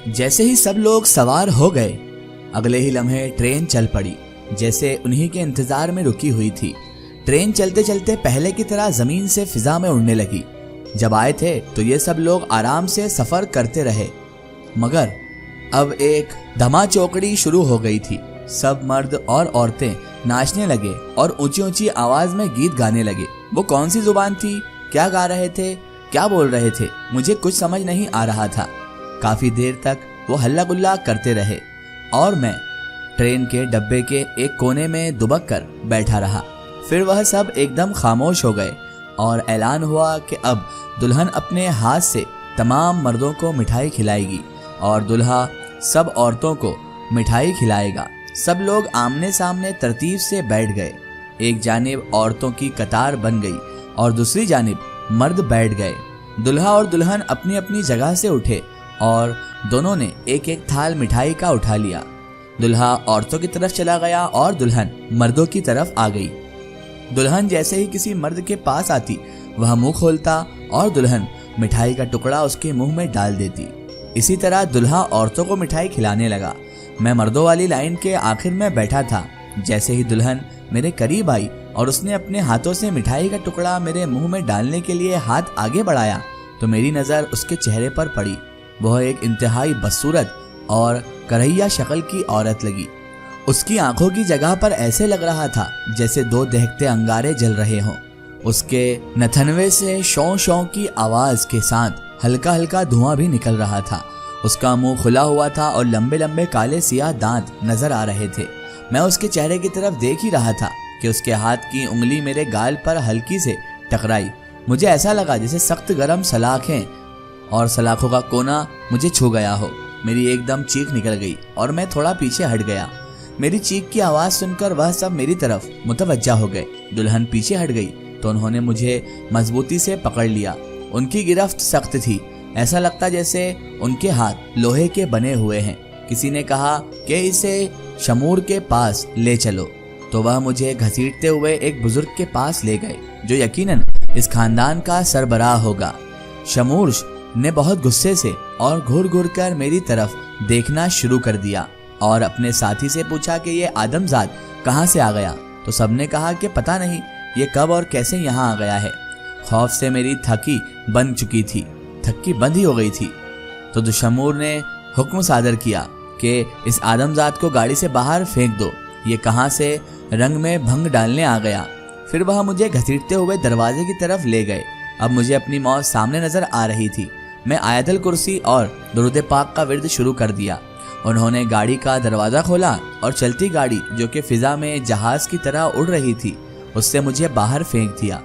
جیسے ہی سب لوگ سوار ہو گئے اگلے ہی لمحے ٹرین چل پڑی جیسے انہی کے انتظار میں رکی ہوئی تھی۔ ٹرین چلتے چلتے پہلے کی طرح زمین سے فضا میں اڑنے لگی۔ جب آئے تھے تو یہ سب لوگ آرام سے سفر کرتے رہے، مگر اب ایک دھما چوکڑی شروع ہو گئی تھی۔ سب مرد اور عورتیں ناچنے لگے اور اونچی اونچی آواز میں گیت گانے لگے۔ وہ کون سی زبان تھی، کیا گا رہے تھے، کیا بول رہے تھے، مجھے کچھ سمجھ نہیں آ رہا تھا۔ کافی دیر تک وہ ہلا گلا کرتے رہے اور میں ٹرین کے ڈبے کے ایک کونے میں دبک کر بیٹھا رہا۔ پھر وہ سب ایک دم خاموش ہو گئے اور اعلان ہوا کہ اب دلہن اپنے ہاتھ سے تمام مردوں کو مٹھائی کھلائے گی اور دلہا سب عورتوں کو مٹھائی کھلائے گا۔ سب لوگ آمنے سامنے ترتیب سے بیٹھ گئے۔ ایک جانب عورتوں کی قطار بن گئی اور دوسری جانب مرد بیٹھ گئے۔ دلہا اور دلہن اپنی اپنی جگہ سے اٹھے اور دونوں نے ایک ایک تھال مٹھائی کا اٹھا لیا۔ دلہا عورتوں کی طرف چلا گیا اور دلہن مردوں کی طرف آ گئی۔ دلہن جیسے ہی کسی مرد کے پاس آتی وہ منہ کھولتا اور دلہن مٹھائی کا ٹکڑا اس کے منہ میں ڈال دیتی۔ اسی طرح دلہا عورتوں کو مٹھائی کھلانے لگا۔ میں مردوں والی لائن کے آخر میں بیٹھا تھا۔ جیسے ہی دلہن میرے قریب آئی اور اس نے اپنے ہاتھوں سے مٹھائی کا ٹکڑا میرے منہ میں ڈالنے کے لیے ہاتھ آگے بڑھایا تو میری نظر اس کے چہرے پر پڑی۔ وہ ایک انتہائی بدصورت اور کرہیا شکل کی عورت لگی۔ اس کی آنکھوں کی جگہ پر ایسے لگ رہا تھا جیسے دو دہکتے انگارے جل رہے ہوں۔ اس کے نتھنوے سے شوں شوں کی آواز کے ساتھ ہلکا ہلکا دھواں بھی نکل رہا تھا۔ اس کا منہ کھلا ہوا تھا اور لمبے لمبے کالے سیاہ دانت نظر آ رہے تھے۔ میں اس کے چہرے کی طرف دیکھ ہی رہا تھا کہ اس کے ہاتھ کی انگلی میرے گال پر ہلکی سے ٹکرائی۔ مجھے ایسا لگا جیسے سخت گرم سلاخیں اور سلاخوں کا کونا مجھے چھو گیا ہو۔ میری ایک دم چیخ نکل گئی اور میں تھوڑا پیچھے ہٹ گیا۔ میری چیخ کی آواز سن کر وہ سب میری طرف متوجہ ہو گئے۔ دلہن پیچھے ہٹ گئی تو انہوں نے مجھے مضبوطی سے پکڑ لیا۔ ان کی گرفت سخت تھی، ایسا لگتا جیسے ان کے ہاتھ لوہے کے بنے ہوئے ہیں۔ کسی نے کہا کہ اسے شمور کے پاس لے چلو تو وہ مجھے گھسیٹتے ہوئے ایک بزرگ کے پاس لے گئے جو یقیناً اس خاندان کا سربراہ ہوگا۔ شمور نے بہت غصے سے اور گھور گھور کر میری طرف دیکھنا شروع کر دیا اور اپنے ساتھی سے پوچھا کہ یہ آدم زاد کہاں سے آ گیا تو سب نے کہا کہ پتہ نہیں یہ کب اور کیسے یہاں آ گیا ہے۔ خوف سے میری تھکی بند ہی ہو گئی تھی تو شمور نے حکم صادر کیا کہ اس آدم زاد کو گاڑی سے باہر پھینک دو، یہ کہاں سے رنگ میں بھنگ ڈالنے آ گیا۔ پھر وہ مجھے گھسیٹتے ہوئے دروازے کی طرف لے گئے۔ اب مجھے اپنی موت سامنے نظر آ رہی تھی۔ میں آیت الکرسی اور درود پاک کا ورد شروع کر دیا۔ انہوں نے گاڑی کا دروازہ کھولا اور چلتی گاڑی جو کہ فضا میں جہاز کی طرح اڑ رہی تھی اس سے مجھے باہر پھینک دیا۔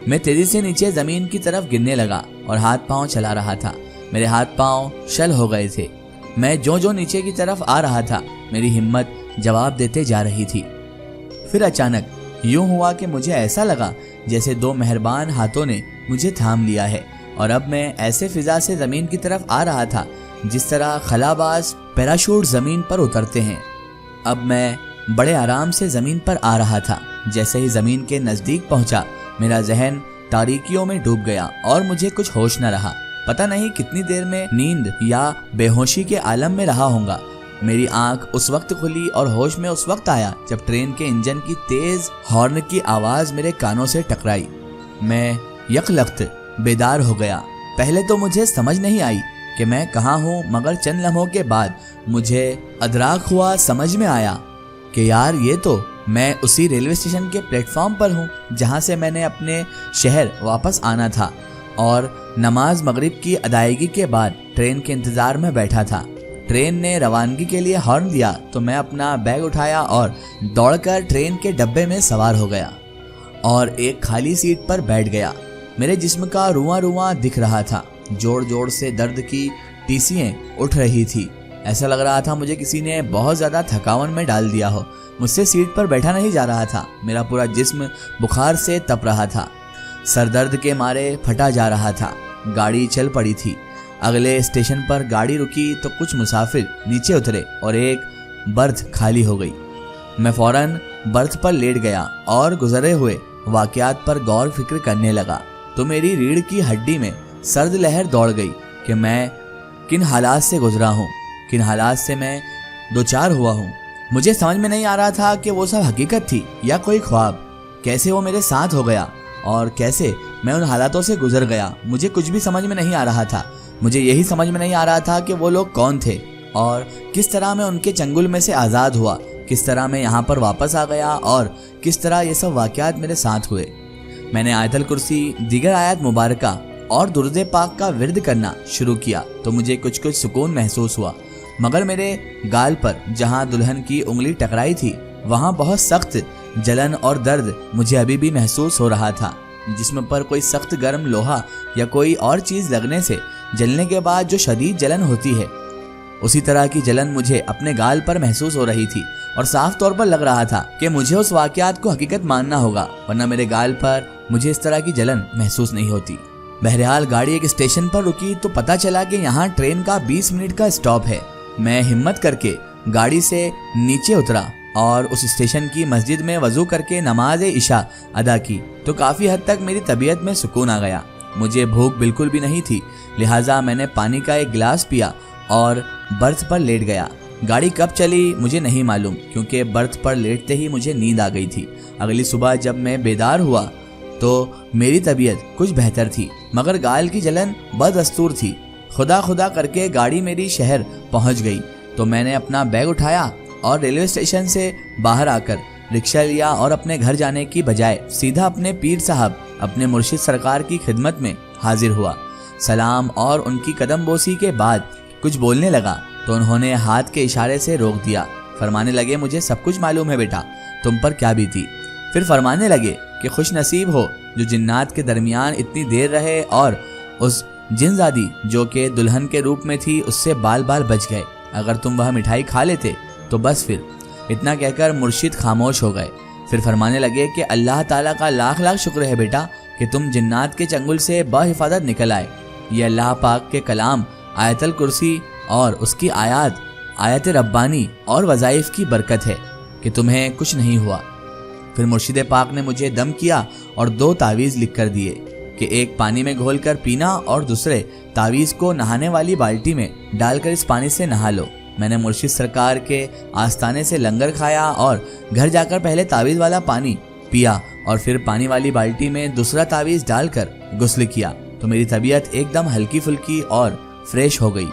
میں تیزی سے نیچے زمین کی طرف گرنے لگا اور ہاتھ پاؤں چلا رہا تھا۔ میرے ہاتھ پاؤں شل ہو گئے تھے۔ میں جو نیچے کی طرف آ رہا تھا میری ہمت جواب دیتے جا رہی تھی۔ پھر اچانک یوں ہوا کہ مجھے ایسا لگا جیسے دو مہربان ہاتھوں نے مجھے تھام لیا ہے اور اب میں ایسے فضا سے زمین کی طرف آ رہا تھا جس طرح خلاباز پیراشوٹ زمین پر اترتے ہیں۔ اب میں بڑے آرام سے زمین پر آ رہا تھا۔ جیسے ہی زمین کے نزدیک پہنچا میرا ذہن تاریکیوں میں ڈوب گیا اور مجھے کچھ ہوش نہ رہا۔ پتہ نہیں کتنی دیر میں نیند یا بے ہوشی کے عالم میں رہا ہوں گا۔ میری آنکھ اس وقت کھلی اور ہوش میں اس وقت آیا جب ٹرین کے انجن کی تیز ہارن کی آواز میرے کانوں سے ٹکرائی۔ میں یکلخت بیدار ہو گیا۔ پہلے تو مجھے سمجھ نہیں آئی کہ میں کہاں ہوں، مگر چند لمحوں کے بعد مجھے ادراک ہوا، سمجھ میں آیا کہ یار یہ تو میں اسی ریلوے اسٹیشن کے پلیٹ فارم پر ہوں جہاں سے میں نے اپنے شہر واپس آنا تھا اور نماز مغرب کی ادائیگی کے بعد ٹرین کے انتظار میں بیٹھا تھا۔ ٹرین نے روانگی کے لیے ہارن دیا تو میں اپنا بیگ اٹھایا اور دوڑ کر ٹرین کے ڈبے میں سوار ہو گیا اور ایک خالی سیٹ پر بیٹھ گیا۔ میرے جسم کا رواں رواں دکھ رہا تھا، جوڑ جوڑ سے درد کی ٹیسیاں اٹھ رہی تھی۔ ایسا لگ رہا تھا مجھے کسی نے بہت زیادہ تھکاون میں ڈال دیا ہو۔ مجھ سے سیٹ پر بیٹھا نہیں جا رہا تھا۔ میرا پورا جسم بخار سے تپ رہا تھا، سر درد کے مارے پھٹا جا رہا تھا۔ گاڑی چل پڑی تھی۔ اگلے اسٹیشن پر گاڑی رکی تو کچھ مسافر نیچے اترے اور ایک برتھ خالی ہو گئی۔ میں فوراً برتھ پر لیٹ گیا اور گزرے ہوئے واقعات پر غور فکر کرنے لگا تو میری ریڑھ کی ہڈی میں سرد لہر دوڑ گئی کہ میں کن حالات سے گزرا ہوں۔ کن حالات سے میں دو چار ہوا ہوں۔ مجھے سمجھ میں نہیں آ رہا تھا کہ وہ سب حقیقت تھی یا کوئی خواب۔ کیسے وہ میرے ساتھ ہو گیا اور کیسے میں ان حالاتوں سے گزر گیا، مجھے کچھ بھی سمجھ میں نہیں آ رہا تھا۔ مجھے یہی سمجھ میں نہیں آ رہا تھا کہ وہ لوگ کون تھے اور کس طرح میں ان کے چنگل میں سے آزاد ہوا، کس طرح میں یہاں پر واپس آ گیا اور کس طرح یہ سب واقعات میرے ساتھ ہوئے۔ میں نے آیت الکرسی، دیگر آیات مبارکہ اور درود پاک کا ورد کرنا شروع کیا تو مجھے کچھ سکون محسوس ہوا، مگر میرے گال پر جہاں دلہن کی انگلی ٹکرائی تھی وہاں بہت سخت جلن اور درد مجھے ابھی بھی محسوس ہو رہا تھا۔ جسم پر کوئی سخت گرم لوہا یا کوئی اور چیز لگنے سے جلنے کے بعد جو شدید جلن ہوتی ہے، اسی طرح کی جلن مجھے اپنے گال پر محسوس ہو رہی تھی، اور صاف طور پر لگ رہا تھا کہ مجھے اس واقعات کو حقیقت ماننا ہوگا، ورنہ میرے گال پر مجھے اس طرح کی جلن محسوس نہیں ہوتی۔ بہرحال گاڑی ایک اسٹیشن پر رکی تو پتہ چلا کہ یہاں ٹرین کا 20 منٹ کا اسٹاپ ہے۔ میں ہمت کر کے گاڑی سے نیچے اترا اور اس اسٹیشن کی مسجد میں وضو کر کے نماز عشاء ادا کی تو کافی حد تک میری طبیعت میں سکون آ گیا۔ مجھے بھوک بالکل بھی نہیں تھی، لہٰذا میں نے پانی کا ایک گلاس پیا اور برتھ پر لیٹ گیا۔ گاڑی کب چلی مجھے نہیں معلوم، کیونکہ برتھ پر لیٹتے ہی مجھے نیند آ گئی تھی۔ اگلی صبح جب میں بیدار ہوا تو میری طبیعت کچھ بہتر تھی، مگر گال کی جلن بدستور تھی۔ خدا کر کے گاڑی میری شہر پہنچ گئی تو میں نے اپنا بیگ اٹھایا اور ریلوے اسٹیشن سے باہر آ کر رکشہ لیا اور اپنے گھر جانے کی بجائے سیدھا اپنے پیر صاحب، اپنے مرشد سرکار کی خدمت میں حاضر ہوا۔ سلام اور ان کی قدم بوسی کے بعد کچھ بولنے لگا تو انہوں نے ہاتھ کے اشارے سے روک دیا۔ فرمانے لگے، مجھے سب کچھ معلوم ہے بیٹا، تم پر کیا بیتی۔ پھر فرمانے لگے کہ خوش نصیب ہو جو جنات کے درمیان اتنی دیر رہے اور اس جن زادی جو کہ دلہن کے روپ میں تھی اس سے بال بچ گئے۔ اگر تم وہ مٹھائی کھا لیتے تو بس۔ پھر اتنا کہہ کر مرشد خاموش ہو گئے۔ پھر فرمانے لگے کہ اللہ تعالیٰ کا لاکھ شکر ہے بیٹا کہ تم جنات کے چنگل سے بحفاظت نکل آئے۔ یہ اللہ پاک کے کلام آیت الکرسی اور اس کی آیت ربانی اور وظائف کی برکت ہے کہ تمہیں کچھ نہیں ہوا۔ پھر مرشد پاک نے مجھے دم کیا اور 2 تعویذ لکھ کر دیے کہ ایک پانی میں گھول کر پینا اور دوسرے تعویذ کو نہانے والی بالٹی میں ڈال کر اس پانی سے نہا لو۔ میں نے مرشد سرکار کے آستانے سے لنگر کھایا اور گھر جا کر پہلے تعویذ والا پانی پیا اور پھر پانی والی بالٹی میں دوسرا تعویذ ڈال کر غسل کیا تو میری طبیعت ایک دم ہلکی پھلکی اور فریش ہو گئی۔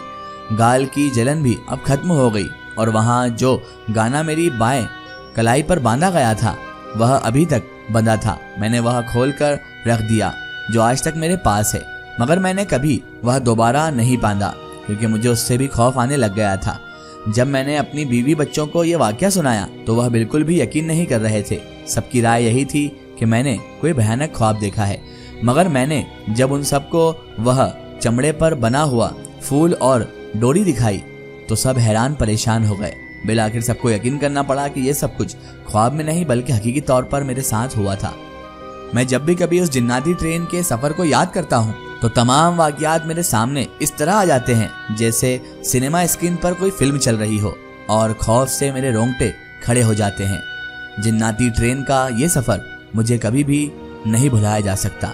گال کی جلن بھی اب ختم ہو گئی اور وہاں جو گانا میری بائیں کلائی پر باندھا گیا تھا وہ ابھی تک بندھا تھا۔ میں نے وہ کھول کر رکھ دیا جو آج تک میرے پاس ہے، مگر میں نے کبھی وہ دوبارہ نہیں باندھا کیونکہ مجھے اس سے بھی خوف آنے لگ گیا تھا۔ جب میں نے اپنی بیوی بچوں کو یہ واقعہ سنایا تو وہ بالکل بھی یقین نہیں کر رہے تھے۔ سب کی رائے یہی تھی کہ میں نے کوئی بھیانک خواب دیکھا ہے، مگر میں نے جب ان سب کو وہ چمڑے پر بنا ہوا پھول اور ڈوری دکھائی تو سب حیران پریشان ہو گئے۔ بالآخر سب کو یقین کرنا پڑا کہ یہ سب کچھ خواب میں نہیں بلکہ حقیقی طور پر میرے ساتھ ہوا تھا۔ میں جب بھی کبھی اس جناتی ٹرین کے سفر کو یاد کرتا ہوں تو تمام واقعات میرے سامنے اس طرح آ جاتے ہیں جیسے سنیما اسکرین پر کوئی فلم چل رہی ہو، اور خوف سے میرے رونگٹے کھڑے ہو جاتے ہیں۔ جناتی ٹرین کا یہ سفر مجھے کبھی بھی نہیں بھلایا جا سکتا۔